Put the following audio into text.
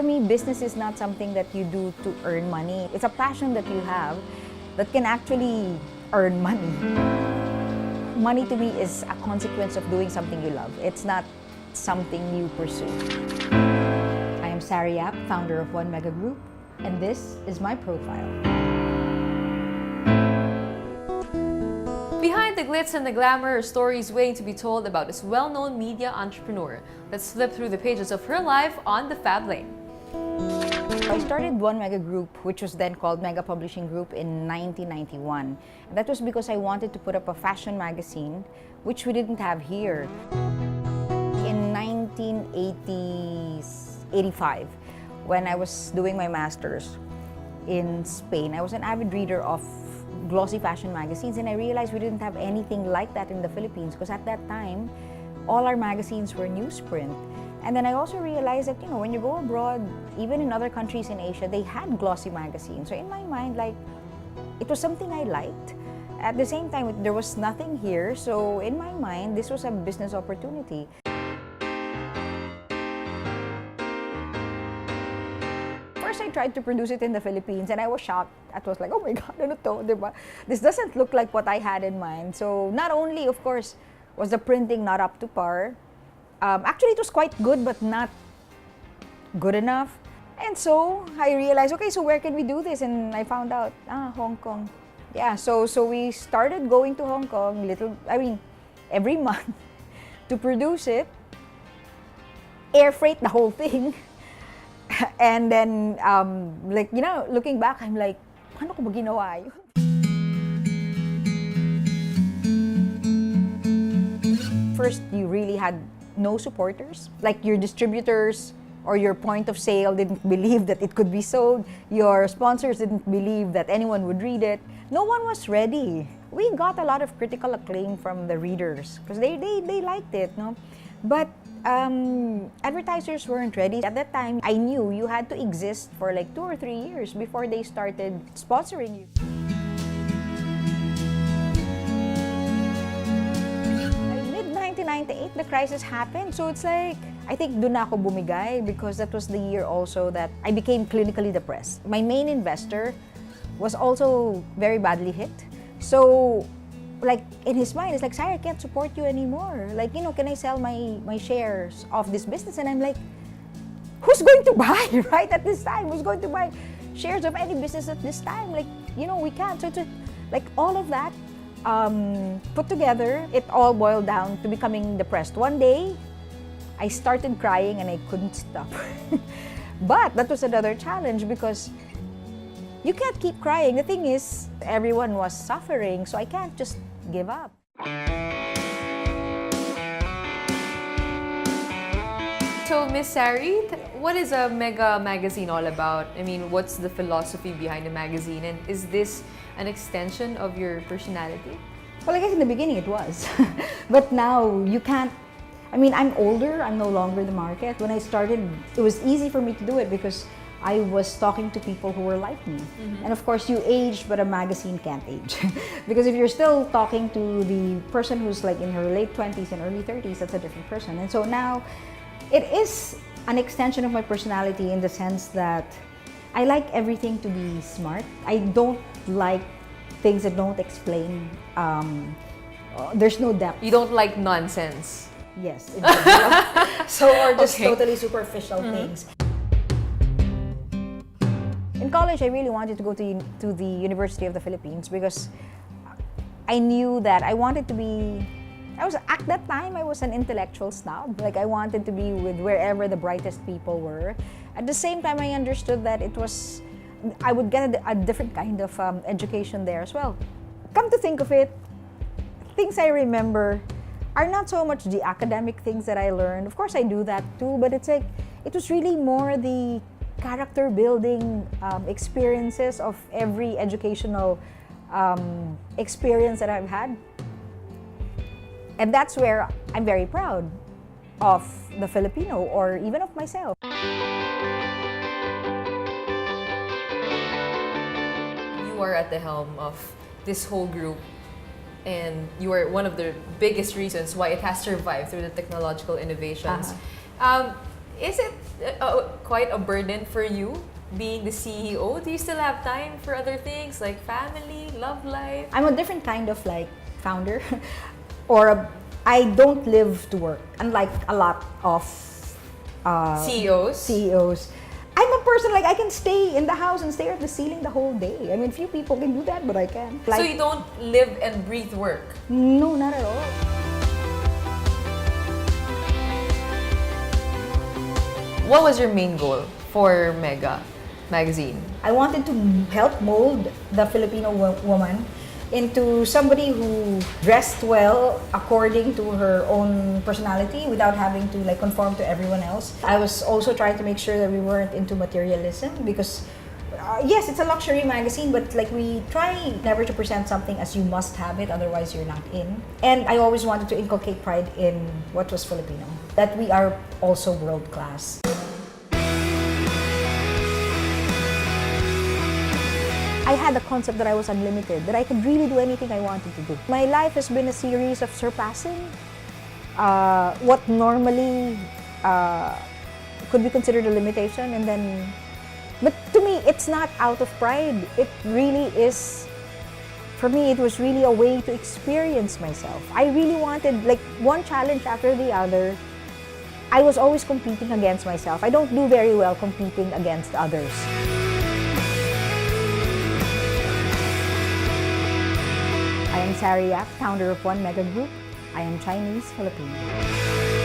For me, business is not something that you do to earn money. It's a passion that you have that can actually earn money. Money to me is a consequence of doing something you love. It's not something you pursue. I am Sari, founder of One Mega Group, and this is my profile. Behind the glitz and the glamour are stories waiting to be told about this well-known media entrepreneur. Let's flip through the pages of her life on the Fab Lane. I started One Mega Group, which was then called Mega Publishing Group, in 1991. And that was because I wanted to put up a fashion magazine, which we didn't have here. In 1985, when I was doing my master's in Spain, I was an avid reader of glossy fashion magazines, and I realized we didn't have anything like that in the Philippines, because at that time, all our magazines were newsprint. And then I also realized that, when you go abroad, even in other countries in Asia, they had glossy magazines. So in my mind, it was something I liked. At the same time, there was nothing here. So in my mind, this was a business opportunity. First, I tried to produce it in the Philippines, and I was shocked. I was like, oh my God, ano to, diba? This doesn't look like what I had in mind. So not only, of course, was the printing not up to par, actually, it was quite good, but not good enough. And so I realized, okay, so where can we do this? And I found out, Hong Kong. Yeah, so we started going to Hong Kong every month to produce it, air freight the whole thing. And then, looking back, I'm like, paano ko ba ginawa yun? First, you really had no supporters. Like, your distributors or your point of sale didn't believe that it could be sold. Your sponsors didn't believe that anyone would read it. No one was ready. We got a lot of critical acclaim from the readers because they liked it, no? But advertisers weren't ready. At that time, I knew you had to exist for like 2 or 3 years before they started sponsoring you. Mid-1998, the crisis happened. So it's like, I think doon na ako bumigay because that was the year also that I became clinically depressed. My main investor was also very badly hit. So, like, in his mind, it's like, Sari, I can't support you anymore. Like, can I sell my shares of this business? And I'm like, who's going to buy, right, at this time? Who's going to buy shares of any business at this time? Like, we can't. So, like, all of that put together, it all boiled down to becoming depressed. One day, I started crying and I couldn't stop. But that was another challenge because you can't keep crying. The thing is, everyone was suffering, so I can't just give up. So, Miss Sari, what is a Mega magazine all about? I mean, what's the philosophy behind the magazine? And is this an extension of your personality? Well, I guess in the beginning it was. But now you can't. I'm older. I'm no longer the market. When I started, it was easy for me to do it because I was talking to people who were like me. Mm-hmm. And of course, you age, but a magazine can't age. Because if you're still talking to the person who's like in her late 20s and early 30s, that's a different person. And so now, it is an extension of my personality in the sense that I like everything to be smart. I don't like things that don't explain. There's no depth. You don't like nonsense. Yes. So, or just totally superficial things. In college, I really wanted to go to the University of the Philippines because I knew that I wanted to be. At that time, I was an intellectual snob. Like, I wanted to be with wherever the brightest people were. At the same time, I understood that I would get a different kind of education there as well. Come to think of it, things I remember are not so much the academic things that I learned. Of course, I do that too, but it's like, it was really more the character building experiences of every educational experience that I've had. And that's where I'm very proud of the Filipino or even of myself. You are at the helm of this whole group, and you are one of the biggest reasons why it has survived through the technological innovations. Is it quite a burden for you being the CEO? Do you still have time for other things like family, love life? I'm a different kind of like founder, I don't live to work, unlike a lot of CEOs. I'm a person like I can stay in the house and stare at the ceiling the whole day. I mean, few people can do that, but I can't. So you don't live and breathe work? No, not at all. What was your main goal for Mega magazine? I wanted to help mold the Filipino woman into somebody who dressed well according to her own personality without having to like conform to everyone else. I was also trying to make sure that we weren't into materialism because yes, it's a luxury magazine, but like we try never to present something as you must have it, otherwise you're not in. And I always wanted to inculcate pride in what was Filipino, that we are also world class. I had the concept that I was unlimited, that I could really do anything I wanted to do. My life has been a series of surpassing what normally could be considered a limitation, and then, but to me, it's not out of pride. It really is, for me, it was really a way to experience myself. I really wanted, like, one challenge after the other. I was always competing against myself. I don't do very well competing against others. I am Sari, founder of One Mega Group. I am Chinese Filipino.